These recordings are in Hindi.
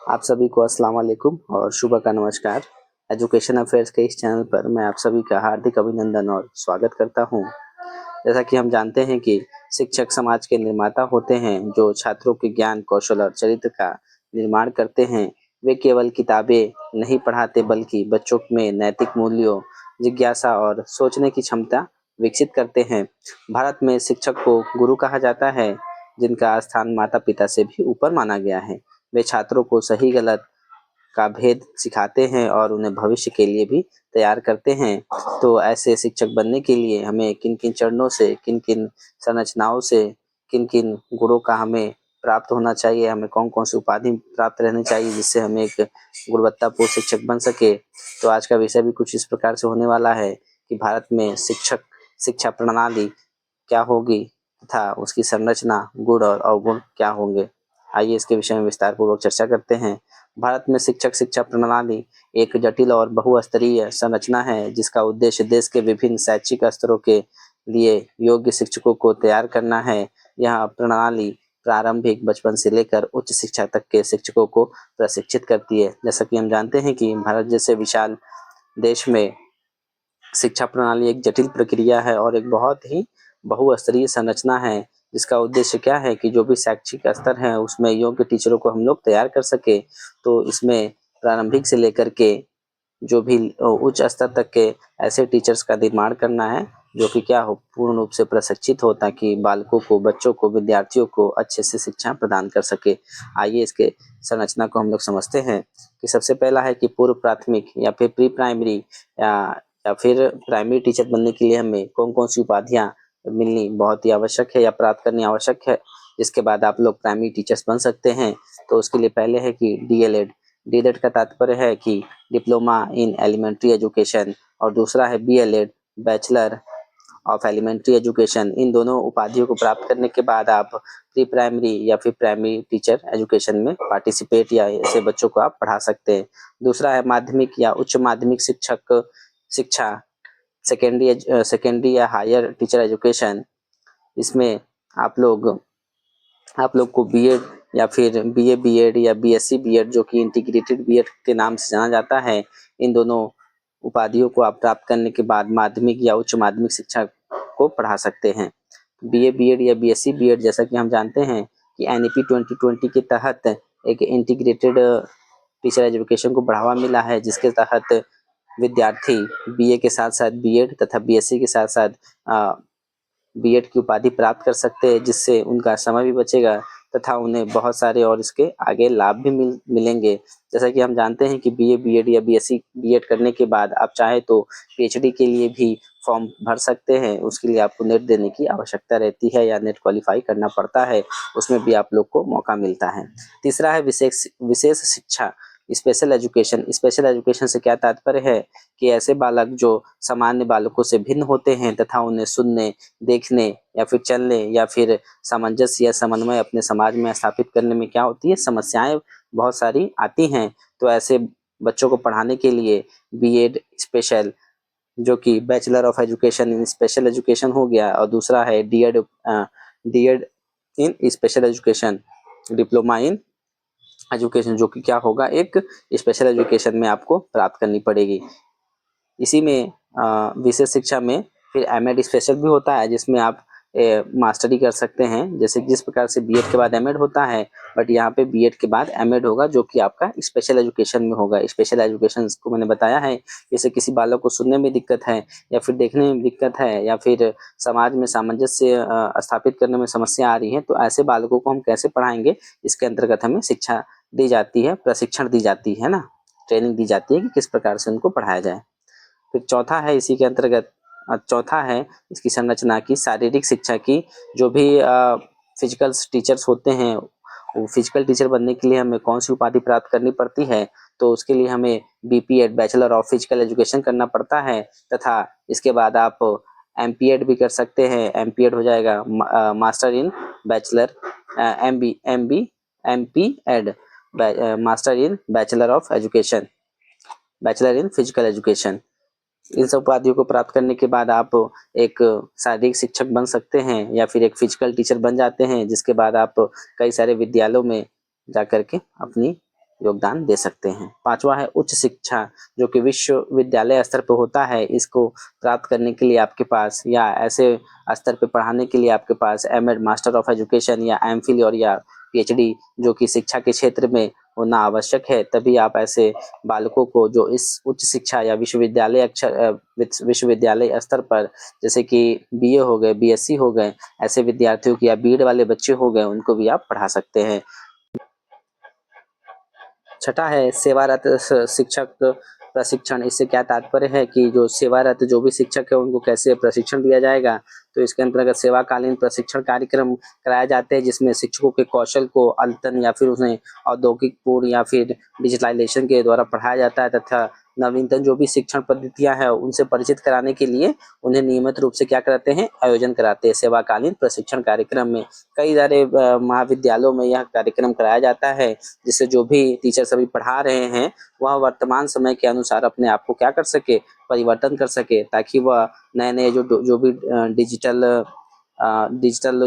आप सभी को अस्सलाम वालेकुम और सुबह का नमस्कार। एजुकेशन अफेयर्स के इस चैनल पर मैं आप सभी का हार्दिक अभिनंदन और स्वागत करता हूं। जैसा कि हम जानते हैं कि शिक्षक समाज के निर्माता होते हैं, जो छात्रों के ज्ञान, कौशल और चरित्र का निर्माण करते हैं। वे केवल किताबें नहीं पढ़ाते, बल्कि बच्चों में नैतिक मूल्यों, जिज्ञासा और सोचने की क्षमता विकसित करते हैं। भारत में शिक्षक को गुरु कहा जाता है, जिनका स्थान माता-पिता से भी ऊपर माना गया है। वे छात्रों को सही गलत का भेद सिखाते हैं और उन्हें भविष्य के लिए भी तैयार करते हैं। तो ऐसे शिक्षक बनने के लिए हमें किन-किन चरणों से, किन-किन संरचनाओं से, किन-किन गुणों का हमें प्राप्त होना चाहिए, हमें कौन-कौन सी उपाधि प्राप्त रहनी चाहिए, जिससे हम एक गुणवत्तापूर्ण शिक्षक बन सके। तो आज का विषय भी कुछ इस प्रकार से होने वाला है कि भारत में शिक्षा प्रणाली क्या होगी तथा उसकी संरचना, गुण और अवगुण क्या होंगे। आइए इसके विषय में विस्तार पूर्वक चर्चा करते हैं। भारत में शिक्षा प्रणाली एक जटिल और बहुस्तरीय संरचना है, जिसका उद्देश्य देश के विभिन्न शैक्षिक स्तरों के लिए योग्य शिक्षकों को तैयार करना है। यह प्रणाली प्रारंभिक बचपन से लेकर उच्च शिक्षा तक के शिक्षकों को प्रशिक्षित करती है। जैसा कि हम जानते हैं कि भारत जैसे विशाल देश में शिक्षा प्रणाली एक जटिल प्रक्रिया है और एक बहुत ही बहुस्तरीय संरचना है, जिसका उद्देश्य क्या है कि जो भी शैक्षिक स्तर है उसमें योग्य टीचरों को हम लोग तैयार कर सके। तो इसमें प्रारंभिक से लेकर के जो भी उच्च स्तर तक के ऐसे टीचर्स का निर्माण करना है, जो कि क्या हो, पूर्ण रूप से प्रशिक्षित हो, ताकि बालकों को, बच्चों को, विद्यार्थियों को अच्छे से शिक्षा प्रदान कर सके। आइए इसके संरचना को हम लोग समझते हैं कि सबसे पहला है कि पूर्व प्राथमिक या फिर प्री प्राइमरी या फिर प्राइमरी टीचर बनने के लिए हमें कौन-कौन सी उपाधियाँ मिलनी बहुत ही आवश्यक है या प्राप्त करनी आवश्यक है। इसके बाद आप लोग प्राइमरी टीचर्स बन सकते हैं। तो उसके लिए पहले है कि डीएलएड। डीएलएड का तात्पर्य है कि डिप्लोमा इन एलिमेंट्री एजुकेशन, और दूसरा है BElEd, bachelor of elementary education. इन दोनों उपाधियों को प्राप्त करने के बाद आप प्री प्राइमरी या फिर प्राइमरी टीचर एजुकेशन में पार्टिसिपेट या ऐसे बच्चों को आप पढ़ा सकते हैं। दूसरा है माध्यमिक या उच्च माध्यमिक शिक्षा, सेकेंडरी या हायर टीचर एजुकेशन। इसमें आप लोग को बीएड या फिर बीए बीएड या बीएससी बीएड, जो कि इंटीग्रेटेड बीएड के नाम से जाना जाता है, इन दोनों उपाधियों को आप प्राप्त करने के बाद माध्यमिक या उच्च माध्यमिक शिक्षा को पढ़ा सकते हैं। बीए बीएड या बीएससी बीएड, जैसा कि हम जानते हैं कि एनईपी 2020 के तहत एक इंटीग्रेटेड टीचर एजुकेशन को बढ़ावा मिला है, जिसके तहत विद्यार्थी बीए के साथ साथ बीएड तथा बीएससी के साथ साथ बीएड की उपाधि प्राप्त कर सकते हैं, जिससे उनका समय भी बचेगा तथा उन्हें बहुत सारे और इसके आगे लाभ भी मिलेंगे। जैसा कि हम जानते हैं कि बीए बीएड या बीएससी बीएड करने के बाद आप चाहे तो पीएचडी के लिए भी फॉर्म भर सकते हैं। उसके लिए आपको नेट देने की आवश्यकता रहती है या नेट क्वालिफाई करना पड़ता है, उसमें भी आप लोग को मौका मिलता है। तीसरा है विशेष शिक्षा, स्पेशल एजुकेशन। स्पेशल एजुकेशन से क्या तात्पर्य है कि ऐसे बालक जो सामान्य बालकों से भिन्न होते हैं तथा उन्हें सुनने, देखने या फिर चलने या फिर सामंजस्य या समन्वय अपने समाज में स्थापित करने में क्या होती है, समस्याएं बहुत सारी आती हैं। तो ऐसे बच्चों को पढ़ाने के लिए बीएड स्पेशल, जो कि bachelor of education in special education हो गया, और दूसरा है DEd in special education, diploma in education, जो कि क्या होगा, एक स्पेशल एजुकेशन में आपको प्राप्त करनी पड़ेगी। इसी में विशेष शिक्षा में फिर एमएड स्पेशल भी होता है, जिसमें आप मास्टरी कर सकते हैं। जैसे जिस प्रकार से बीएड के बाद एमएड होता है, बट यहाँ पे बीएड के बाद एमएड होगा, जो कि आपका स्पेशल एजुकेशन में होगा। स्पेशल एजुकेशन को मैंने बताया है, जैसे किसी बालक को सुनने में दिक्कत है या फिर देखने में दिक्कत है या फिर समाज में सामंजस्य स्थापित करने में समस्या आ रही है, तो ऐसे बालकों को हम कैसे पढ़ाएंगे, इसके अंतर्गत हमें शिक्षा दी जाती है, प्रशिक्षण दी जाती है ना, ट्रेनिंग दी जाती है कि किस प्रकार से उनको पढ़ाया जाए। फिर चौथा है इसी के अंतर्गत, चौथा है इसकी संरचना की शारीरिक शिक्षा की। जो भी फिजिकल टीचर्स होते हैं, वो फिजिकल टीचर बनने के लिए हमें कौन सी उपाधि प्राप्त करनी पड़ती है, तो उसके लिए हमें BPEd, bachelor of physical education करना पड़ता है, तथा इसके बाद आप एमपीएड भी कर सकते हैं। एमपीएड हो जाएगा master in bachelor, MPEd master in bachelor of education, bachelor in physical education. इन सब उपाधियों को प्राप्त करने के बाद आप एक शारीरिक शिक्षक बन सकते हैं या फिर एक फिजिकल टीचर बन जाते हैं, जिसके बाद आप कई सारे विद्यालयों में जाकर के अपनी योगदान दे सकते हैं। पांचवा है उच्च शिक्षा, जो कि विश्वविद्यालय स्तर पर होता है। इसको प्राप्त करने के लिए आपके पास, या ऐसे स्तर पे पढ़ाने के लिए आपके पास एमएड, मास्टर ऑफ एजुकेशन या एमफिल और या पीएचडी, जो कि शिक्षा के क्षेत्र में होना आवश्यक है। तभी आप ऐसे बालकों को जो इस उच्च शिक्षा या विश्वविद्यालय स्तर पर, जैसे कि बीए हो गए, बीएससी हो गए, ऐसे विद्यार्थियों की, या बीएड वाले बच्चे हो गए, उनको भी आप पढ़ा सकते हैं। छठा है सेवारत शिक्षक प्रशिक्षण। इससे क्या तात्पर्य है कि जो सेवारत जो भी शिक्षक है उनको कैसे प्रशिक्षण दिया जाएगा। तो इसके अंतर्गत सेवाकालीन प्रशिक्षण कार्यक्रम कराए जाते हैं, जिसमें शिक्षकों के कौशल को अद्यतन या फिर उन्हें औद्योगिक पूर्ण या फिर डिजिटलाइजेशन के द्वारा पढ़ाया जाता है, तथा नवीनतम जो भी शिक्षण पद्धतियां हैं उनसे परिचित कराने के लिए उन्हें नियमित रूप से क्या कराते हैं, आयोजन कराते हैं। सेवाकालीन प्रशिक्षण कार्यक्रम में कई सारे महाविद्यालयों में यह कार्यक्रम कराया जाता है, जिससे जो भी टीचर सभी पढ़ा रहे हैं वह वर्तमान समय के अनुसार अपने आप को क्या कर सके, परिवर्तन कर सके, ताकि वह नए नए जो भी डिजिटल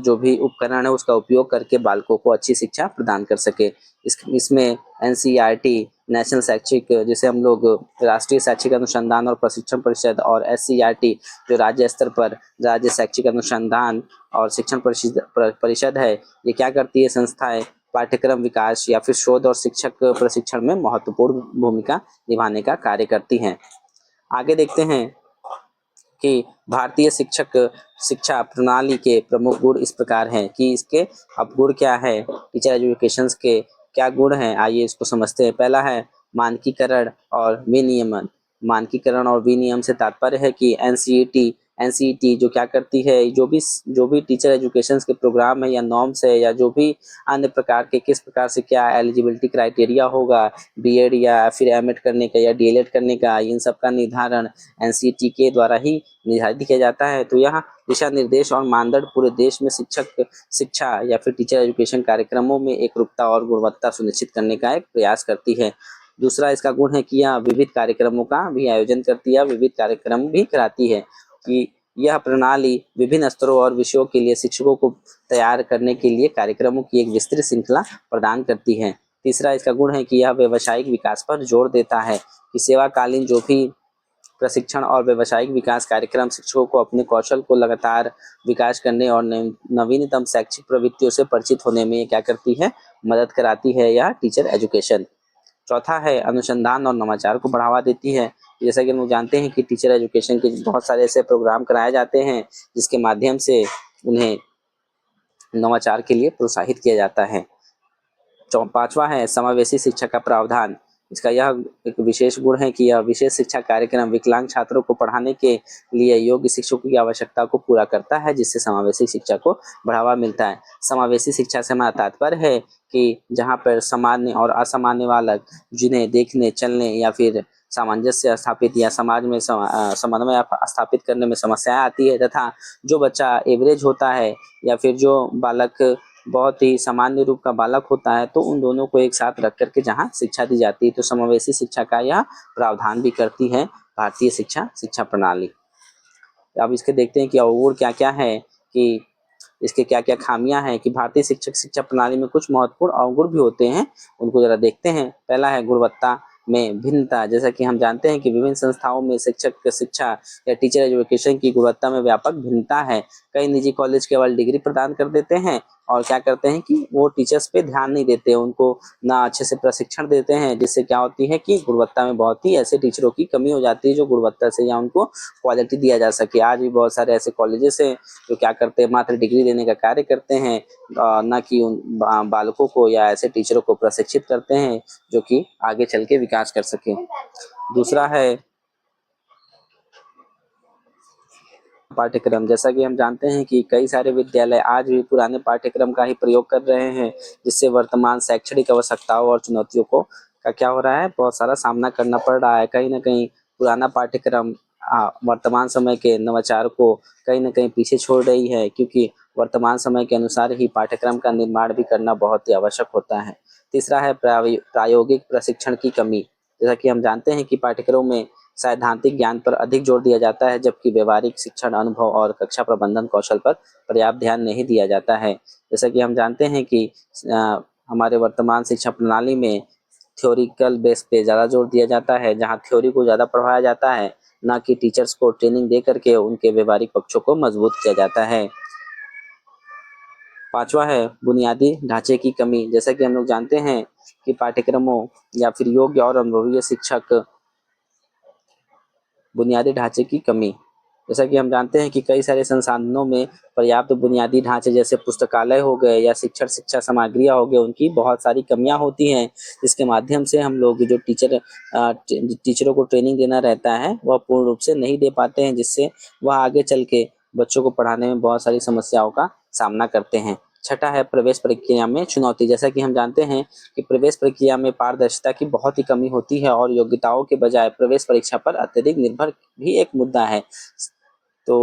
जो भी उपकरण है उसका उपयोग करके बालकों को अच्छी शिक्षा प्रदान कर सके। इसमें एनसीईआरटी, नेशनल शैक्षिक, जिसे हम लोग राष्ट्रीय शैक्षिक अनुसंधान और प्रशिक्षण परिषद, और एससीईआरटी जो राज्य स्तर पर राज्य शैक्षिक अनुसंधान और शिक्षण परिषद है, ये क्या करती है संस्थाएं, पाठ्यक्रम विकास या फिर शोध और शिक्षक प्रशिक्षण में महत्वपूर्ण भूमिका निभाने का कार्य करती हैं। आगे देखते हैं कि भारतीय शिक्षा प्रणाली के प्रमुख गुण इस प्रकार हैं कि इसके अब गुण क्या है, टीचर एजुकेशन के क्या गुण हैं, आइए इसको समझते हैं। पहला है मानकीकरण और विनियमन। मानकीकरण और विनियम से तात्पर्य है कि एनसीईटी जो क्या करती है, जो भी टीचर एजुकेशन के प्रोग्राम है या नॉर्म्स है, या जो भी अन्य प्रकार के किस प्रकार से क्या एलिजिबिलिटी क्राइटेरिया होगा बीएड या फिर एमएड करने का या डीएलएड करने का, इन सब का निर्धारण एनसीईटी के द्वारा ही निर्धारित किया जाता है। तो यह दिशा निर्देश और मानदंड पूरे देश में शिक्षा या फिर टीचर एजुकेशन कार्यक्रमों में एकरूपता और गुणवत्ता सुनिश्चित करने का एक प्रयास करती है। दूसरा इसका गुण है कि यह विविध कार्यक्रमों का भी आयोजन करती है, विविध कार्यक्रम भी कराती है, कि यह प्रणाली विभिन्न स्तरों और विषयों के लिए शिक्षकों को तैयार करने के लिए कार्यक्रमों की एक विस्तृत श्रृंखला प्रदान करती है। तीसरा इसका गुण है कि यह व्यावसायिक विकास पर जोर देता है, कि सेवाकालीन जो भी प्रशिक्षण और व्यावसायिक विकास कार्यक्रम शिक्षकों को अपने कौशल को लगातार विकास करने और नवीनतम शैक्षिक प्रवृत्तियों से परिचित होने में क्या करती है, मदद कराती है, यह टीचर एजुकेशन। चौथा है अनुसंधान और नवाचार को बढ़ावा देती है। जैसा कि हम लोग जानते हैं कि टीचर एजुकेशन के बहुत सारे ऐसे प्रोग्राम कराए जाते हैं जिसके माध्यम से उन्हें नवाचार के लिए प्रोत्साहित किया जाता है। पांचवा है समावेशी शिक्षा का प्रावधान। इसका यह एक विशेष गुण है कि यह विशेष शिक्षा कार्यक्रम विकलांग छात्रों को पढ़ाने के लिए योग्य शिक्षकों की आवश्यकता को पूरा करता है, जिससे समावेशी शिक्षा को बढ़ावा मिलता है। समावेशी शिक्षा से हमारा तात्पर्य है कि जहाँ पर सामान्य और असामान्य बालक, जिन्हें देखने, चलने या फिर सामंजस्य स्थापित या समाज में समन्वय स्थापित करने में समस्याएं आती है, तथा जो बच्चा एवरेज होता है या फिर जो बालक बहुत ही सामान्य रूप का बालक होता है, तो उन दोनों को एक साथ रख करके जहाँ शिक्षा दी जाती है, तो समावेशी शिक्षा का यह प्रावधान भी करती है भारतीय शिक्षा प्रणाली। अब इसके देखते हैं कि अवगुण क्या क्या है, कि इसके क्या क्या खामियां हैं, कि भारतीय शिक्षा प्रणाली में कुछ महत्वपूर्ण अवगुण भी होते हैं, उनको जरा देखते हैं। पहला है गुणवत्ता में भिन्नता। जैसा कि हम जानते हैं कि विभिन्न संस्थाओं में शिक्षक शिक्षा या टीचर एजुकेशन की गुणवत्ता में व्यापक भिन्नता है। कई निजी कॉलेज केवल डिग्री प्रदान कर देते हैं और क्या करते हैं कि वो टीचर्स पे ध्यान नहीं देते, उनको ना अच्छे से प्रशिक्षण देते हैं, जिससे क्या होती है कि गुणवत्ता में बहुत ही ऐसे टीचरों की कमी हो जाती है जो गुणवत्ता से या उनको क्वालिटी दिया जा सके। आज भी बहुत सारे ऐसे कॉलेजेस हैं जो क्या करते हैं, मात्र डिग्री देने का कार्य करते हैं, ना कि उन बालकों को या ऐसे टीचरों को प्रशिक्षित करते हैं जो कि आगे चल के विकास कर सके। दूसरा है पाठ्यक्रम। जैसा कि हम जानते हैं कि कई सारे विद्यालय आज भी पुराने पाठ्यक्रम का ही प्रयोग कर रहे हैं, जिससे वर्तमान शैक्षणिक आवश्यकताओं और चुनौतियों को का क्या हो रहा है, बहुत सारा सामना करना पड़ रहा है। कहीं ना कहीं पुराना पाठ्यक्रम वर्तमान समय के नवाचार को कहीं ना कहीं पीछे छोड़ रही है, क्योंकि वर्तमान समय के अनुसार ही पाठ्यक्रम का निर्माण भी करना बहुत ही आवश्यक होता है। तीसरा है प्रायोगिक प्रशिक्षण की कमी। जैसा कि हम जानते हैं कि पाठ्यक्रम में सैद्धांतिक ज्ञान पर अधिक जोर दिया जाता है, जबकि व्यवहारिक शिक्षण, अनुभव और कक्षा प्रबंधन कौशल पर पर्याप्त ध्यान नहीं दिया जाता है। जैसा कि हम जानते हैं कि हमारे वर्तमान शिक्षा प्रणाली में थ्योरिकल बेस पे ज़्यादा जोर दिया जाता है, जहाँ थ्योरी को ज़्यादा पढ़ाया जाता है, ना कि टीचर्स को ट्रेनिंग दे करके उनके व्यवहारिक पक्षों को मजबूत किया जाता है। पांचवा है बुनियादी ढांचे की कमी। जैसा कि हम लोग जानते हैं कि पाठ्यक्रमों या फिर योग्य और अनुभवी शिक्षक, बुनियादी ढांचे की कमी। जैसा कि हम जानते हैं कि कई सारे संसाधनों में पर्याप्त बुनियादी ढांचे जैसे पुस्तकालय हो गए या शिक्षा सामग्रियाँ हो गई, उनकी बहुत सारी कमियां होती हैं, जिसके माध्यम से हम लोग जो टीचरों को ट्रेनिंग देना रहता है वह पूर्ण रूप से नहीं दे पाते हैं, जिससे वह आगे चल के बच्चों को पढ़ाने में बहुत सारी समस्याओं का सामना करते हैं। छठा है प्रवेश प्रक्रिया में चुनौती। जैसा कि हम जानते हैं कि प्रवेश प्रक्रिया में पारदर्शिता की बहुत ही कमी होती है और योग्यताओं के बजाय प्रवेश परीक्षा पर अत्यधिक निर्भर भी एक मुद्दा है। तो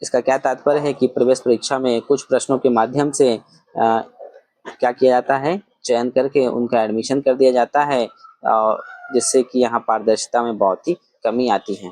इसका क्या तात्पर्य है कि प्रवेश परीक्षा में कुछ प्रश्नों के माध्यम से क्या किया जाता है, चयन करके उनका एडमिशन कर दिया जाता है, जिससे कि यहाँ पारदर्शिता में बहुत ही कमी आती है।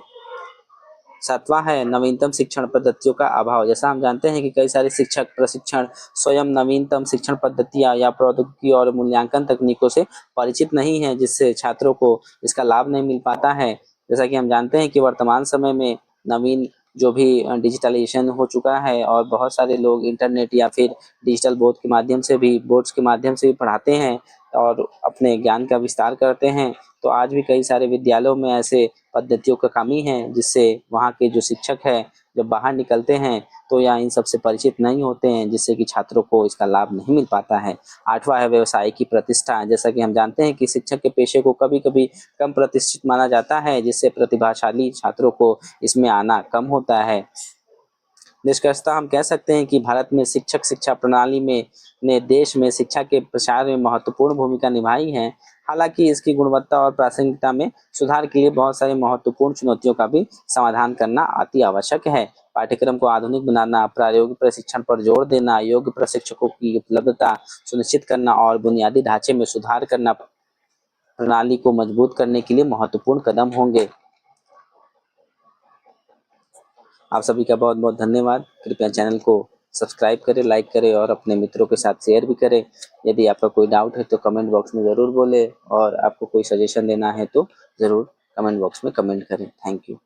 सातवां है नवीनतम शिक्षण पद्धतियों का अभाव। जैसा हम जानते हैं कि कई सारे शिक्षक प्रशिक्षण स्वयं नवीनतम शिक्षण पद्धतियां या प्रौद्योगिकी और मूल्यांकन तकनीकों से परिचित नहीं है, जिससे छात्रों को इसका लाभ नहीं मिल पाता है। जैसा कि हम जानते हैं कि वर्तमान समय में नवीन जो भी डिजिटलाइजेशन हो चुका है और बहुत सारे लोग इंटरनेट या फिर डिजिटल बोर्ड्स के माध्यम से भी पढ़ाते हैं और अपने ज्ञान का विस्तार करते हैं। तो आज भी कई सारे विद्यालयों में ऐसे पद्धतियों का कमी है, जिससे वहाँ के जो शिक्षक है जब बाहर निकलते हैं तो या इन सबसे परिचित नहीं होते हैं, जिससे कि छात्रों को इसका लाभ नहीं मिल पाता है। आठवां है व्यवसाय की प्रतिष्ठा। जैसा कि हम जानते हैं कि शिक्षक के पेशे को कभी कभी कम प्रतिष्ठित माना जाता है, जिससे प्रतिभाशाली छात्रों को इसमें आना कम होता है। निष्कर्षतः हम कह सकते हैं कि भारत में शिक्षा प्रणाली में ने देश में शिक्षा के प्रसार में महत्वपूर्ण भूमिका निभाई है। हालांकि इसकी गुणवत्ता और प्रासंगिकता में सुधार के लिए बहुत सारी महत्वपूर्ण चुनौतियों का भी समाधान करना अति आवश्यक है। पाठ्यक्रम को आधुनिक बनाना, प्रायोगिक प्रशिक्षण पर जोर देना, योग्य प्रशिक्षकों की उपलब्धता सुनिश्चित करना और बुनियादी ढांचे में सुधार करना प्रणाली को मजबूत करने के लिए महत्वपूर्ण कदम होंगे। आप सभी का बहुत बहुत धन्यवाद। कृपया चैनल को सब्सक्राइब करें, लाइक करें और अपने मित्रों के साथ शेयर भी करें। यदि आपका कोई डाउट है तो कमेंट बॉक्स में ज़रूर बोलें और आपको कोई सजेशन देना है तो ज़रूर कमेंट बॉक्स में कमेंट करें। Thank you.